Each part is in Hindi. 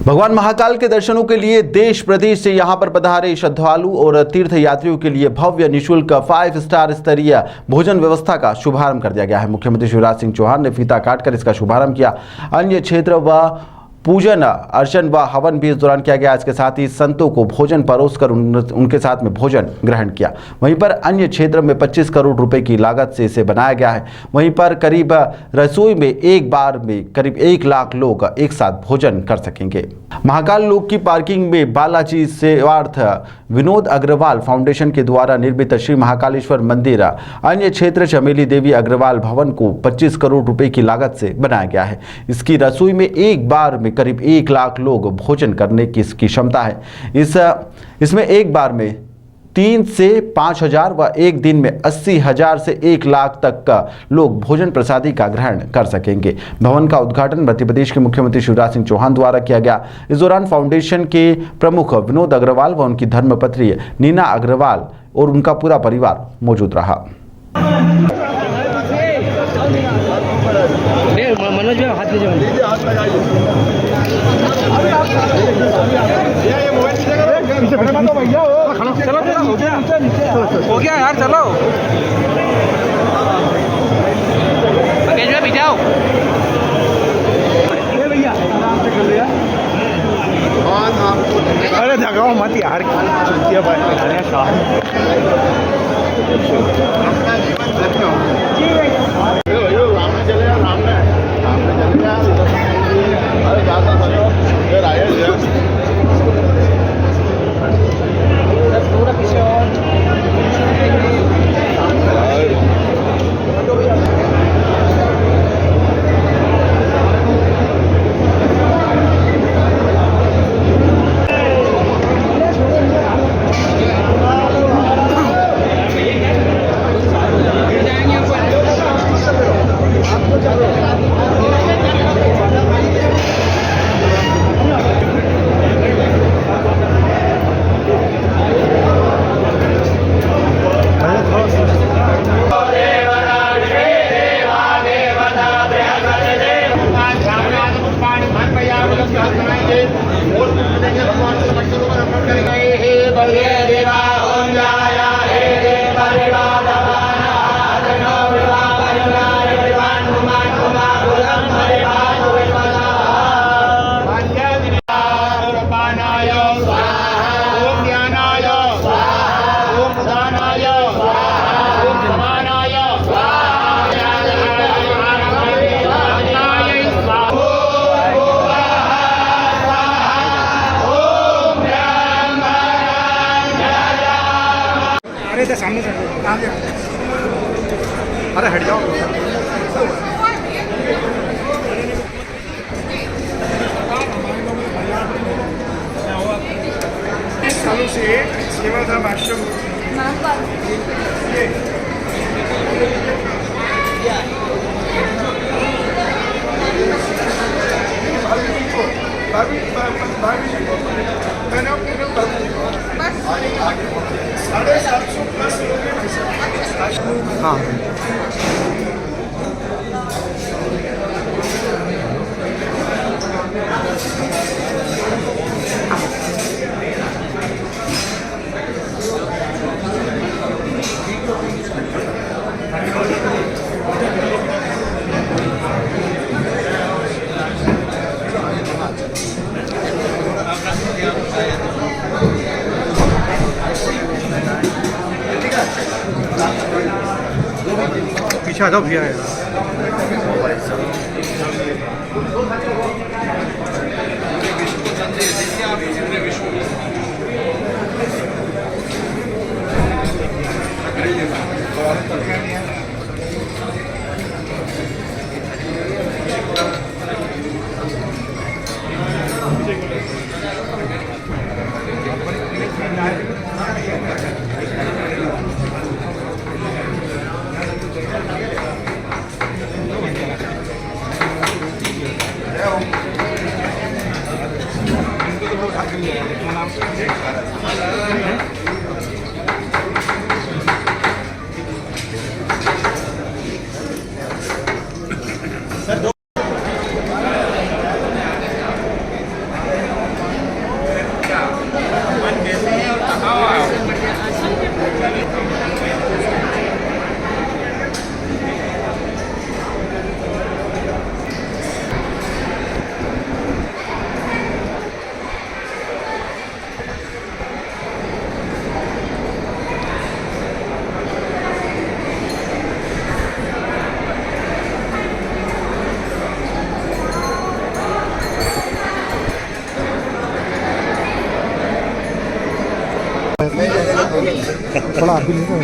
भगवान महाकाल के दर्शनों के लिए देश प्रदेश से यहां पर पधारे श्रद्धालु और तीर्थ यात्रियों के लिए भव्य निःशुल्क 5 स्टार स्तरीय भोजन व्यवस्था का शुभारंभ कर दिया गया है। मुख्यमंत्री शिवराज सिंह चौहान ने फीता काटकर इसका शुभारंभ किया। अन्य क्षेत्र व पूजन अर्चन व हवन भी इस दौरान किया गया। इसके साथ ही संतों को भोजन परोसकर उनके साथ में भोजन ग्रहण किया। वहीं पर अन्य क्षेत्र में 25 करोड़ रुपए की लागत से इसे बनाया गया है। वहीं पर करीब रसोई में एक बार में करीब 1 लाख लोग एक साथ भोजन कर सकेंगे। महाकाल लोक की पार्किंग में बालाजी सेवार्थ विनोद अग्रवाल फाउंडेशन के द्वारा निर्मित श्री महाकालेश्वर मंदिर अन्य क्षेत्र चमेली देवी अग्रवाल भवन को 25 करोड़ रुपए की लागत से बनाया गया है। इसकी रसोई में एक बार में करीब 1 लाख लोग भोजन करने की इसकी क्षमता है। इसमें एक बार में 3 से 5 हजार व एक दिन में 80 हजार से 1 लाख तक का लोग भोजन प्रसादी का ग्रहण कर सकेंगे। भवन का उद्घाटन मध्य प्रदेश के मुख्यमंत्री शिवराज सिंह चौहान द्वारा किया गया। इस दौरान फाउंडेशन के प्रमुख विनोद अग्रवाल व उनकी धर्मपत्नी नीना अग्रवाल और उनका पूरा परिवार मौजूद रहा। मनोज भाई हाथ हो गया यार, चलो जाओ भैया। अरे जगाओ मत यार, सामने से अरे हट जाओ। सालों से सेवाधाम आश्रम हाँ पीछे आ जाओ भैया। थोड़ा आप भी ले लो।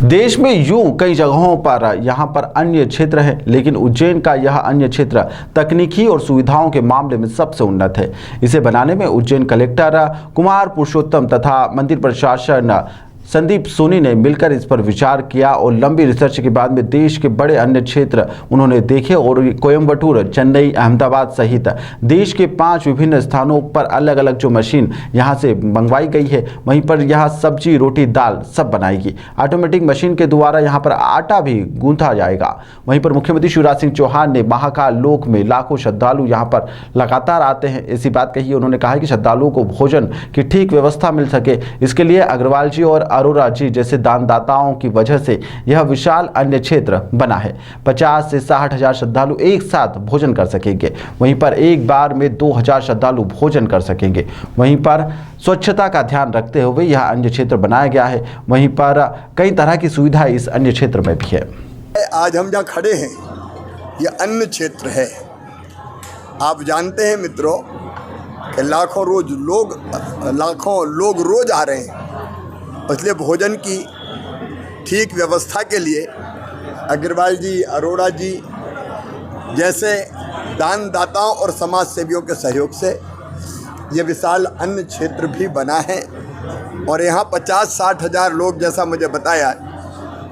देश में यूं कई जगहों पर यहाँ पर अन्य क्षेत्र हैं, लेकिन उज्जैन का यह अन्य क्षेत्र तकनीकी और सुविधाओं के मामले में सबसे उन्नत है। इसे बनाने में उज्जैन कलेक्टर कुमार पुरुषोत्तम तथा मंदिर प्रशासन संदीप सोनी ने मिलकर इस पर विचार किया और लंबी रिसर्च के बाद में देश के बड़े अन्य क्षेत्र उन्होंने देखे और कोयम्बटूर, चेन्नई, अहमदाबाद सहित देश के 5 विभिन्न स्थानों पर अलग अलग जो मशीन यहां से मंगवाई गई है, वहीं पर यह सब्जी, रोटी, दाल सब बनाएगी। ऑटोमेटिक मशीन के द्वारा यहां पर आटा भी गूंथा जाएगा। वहीं पर मुख्यमंत्री शिवराज सिंह चौहान ने महाकाल लोक में लाखों श्रद्धालु यहां पर लगातार आते हैं, ऐसी बात कही। उन्होंने कहा कि श्रद्धालुओं को भोजन की ठीक व्यवस्था मिल सके, इसके लिए अग्रवाल जी और अरोरा जी जैसे दानदाताओं की वजह से यह विशाल अन्य क्षेत्र बना है। 50 से 60 हजार श्रद्धालु एक साथ भोजन कर सकेंगे। वहीं पर एक बार में 2000 श्रद्धालु भोजन कर सकेंगे। वहीं पर स्वच्छता का ध्यान रखते हुए यह अन्य क्षेत्र बनाया गया है। वहीं पर कई तरह की सुविधाएं इस अन्य क्षेत्र में भी है। आज हम जहाँ खड़े हैं यह अन्य क्षेत्र है। आप जानते हैं मित्रों कि लाखों लोग रोज आ रहे हैं, इसलिए भोजन की ठीक व्यवस्था के लिए अग्रवाल जी, अरोड़ा जी जैसे दानदाताओं और समाज सेवियों के सहयोग से ये विशाल अन्न क्षेत्र भी बना है और यहाँ 50-60 हज़ार लोग, जैसा मुझे बताया,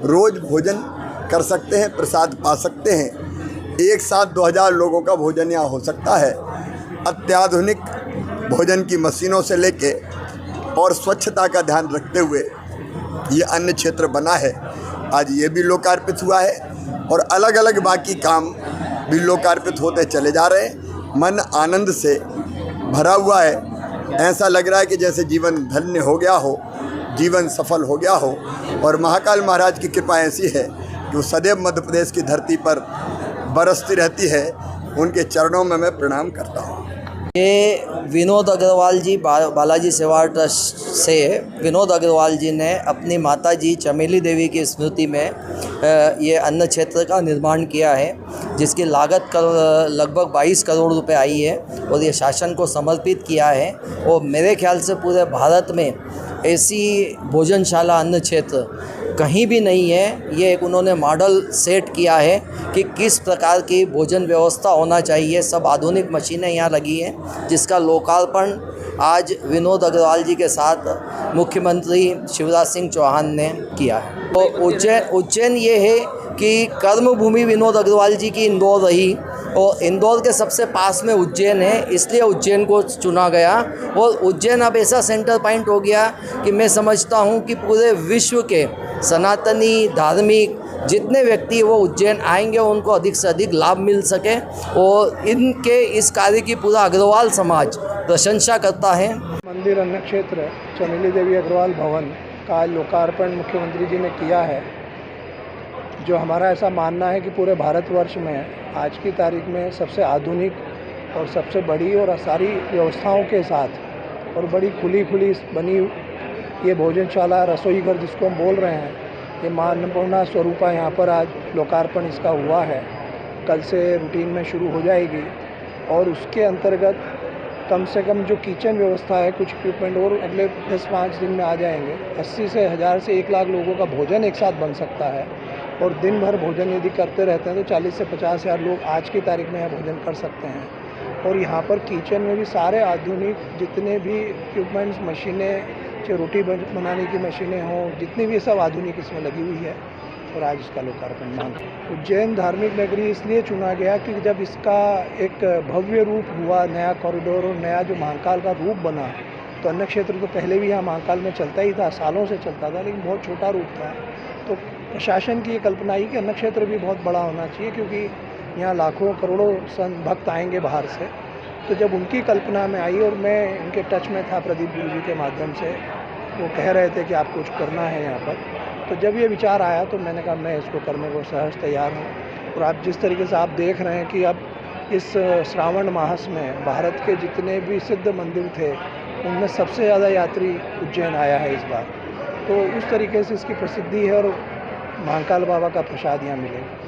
रोज़ भोजन कर सकते हैं, प्रसाद पा सकते हैं। एक साथ 2000 लोगों का भोजन यहाँ हो सकता है। अत्याधुनिक भोजन की मशीनों से लेके और स्वच्छता का ध्यान रखते हुए ये अन्य क्षेत्र बना है। आज ये भी लोकार्पित हुआ है और अलग अलग बाकी काम भी लोकार्पित होते चले जा रहे हैं। मन आनंद से भरा हुआ है। ऐसा लग रहा है कि जैसे जीवन धन्य हो गया हो, जीवन सफल हो गया हो। और महाकाल महाराज की कृपा ऐसी है कि वो सदैव मध्य प्रदेश की धरती पर बरसती रहती है। उनके चरणों में मैं प्रणाम करता हूँ। ये विनोद अग्रवाल जी बालाजी सेवा ट्रस्ट से विनोद अग्रवाल जी ने अपनी माता जी चमेली देवी की स्मृति में ये अन्न क्षेत्र का निर्माण किया है, जिसकी लागत लगभग 22 करोड़ रुपए आई है और ये शासन को समर्पित किया है। और मेरे ख्याल से पूरे भारत में ऐसी भोजनशाला अन्न क्षेत्र कहीं भी नहीं है। ये एक उन्होंने मॉडल सेट किया है कि किस प्रकार की भोजन व्यवस्था होना चाहिए। सब आधुनिक मशीनें यहाँ लगी हैं, जिसका लोकार्पण आज विनोद अग्रवाल जी के साथ मुख्यमंत्री शिवराज सिंह चौहान ने किया है। तो उज्जैन ये है कि कर्मभूमि विनोद अग्रवाल जी की इंदौर रही और इंदौर के सबसे पास में उज्जैन है, इसलिए उज्जैन को चुना गया। और उज्जैन अब ऐसा सेंटर पॉइंट हो गया कि मैं समझता हूँ कि पूरे विश्व के सनातनी धार्मिक जितने व्यक्ति वो उज्जैन आएंगे उनको अधिक से अधिक लाभ मिल सके और इनके इस कार्य की पूरा अग्रवाल समाज प्रशंसा करता है। मंदिर अन्न क्षेत्र चमेली देवी अग्रवाल भवन का लोकार्पण मुख्यमंत्री जी ने किया है, जो हमारा ऐसा मानना है कि पूरे भारतवर्ष में आज की तारीख में सबसे आधुनिक और सबसे बड़ी और सारी व्यवस्थाओं के साथ और बड़ी खुली बनी ये भोजनशाला, रसोई घर जिसको हम बोल रहे हैं, ये मां अन्नपूर्णा स्वरूपा यहाँ पर आज लोकार्पण इसका हुआ है। कल से रूटीन में शुरू हो जाएगी और उसके अंतर्गत कम से कम जो किचन व्यवस्था है, कुछ इक्विपमेंट और अगले 10-5 दिन में आ जाएंगे। 80 से 1000 से 1 लाख लोगों का भोजन एक साथ बन सकता है और दिन भर भोजन यदि करते रहते हैं तो 40 से 50 हज़ार लोग आज की तारीख में यहाँ भोजन कर सकते हैं। और यहाँ पर किचन में भी सारे आधुनिक जितने भी इक्विपमेंट्स, मशीनें, चाहे रोटी बनाने की मशीनें हों, जितनी भी सब आधुनिक इसमें लगी हुई है और आज इसका लोकार्पण मांग। उज्जैन धार्मिक नगरी इसलिए चुना गया कि जब इसका एक भव्य रूप हुआ, नया कॉरिडोर और नया जो महाकाल का रूप बना, तो अन्न क्षेत्र तो पहले भी यहाँ महाकाल में चलता ही था, सालों से चलता था, लेकिन बहुत छोटा रूप था। तो प्रशासन की ये कल्पना आई कि अन्न क्षेत्र भी बहुत बड़ा होना चाहिए, क्योंकि यहाँ लाखों करोड़ों भक्त आएंगे बाहर से। तो जब उनकी कल्पना में आई और मैं इनके टच में था प्रदीप गुरु जी के माध्यम से, वो कह रहे थे कि आपको कुछ करना है यहाँ पर, तो जब ये विचार आया तो मैंने कहा मैं इसको करने को सहज तैयार हूँ। और आप जिस तरीके से आप देख रहे हैं कि अब इस श्रावण मास में भारत के जितने भी सिद्ध मंदिर थे उनमें सबसे ज़्यादा यात्री उज्जैन आया है इस बार। तो उस तरीके से इसकी प्रसिद्धि है और महाकाल बाबा का प्रसाद यहाँ मिलेगा।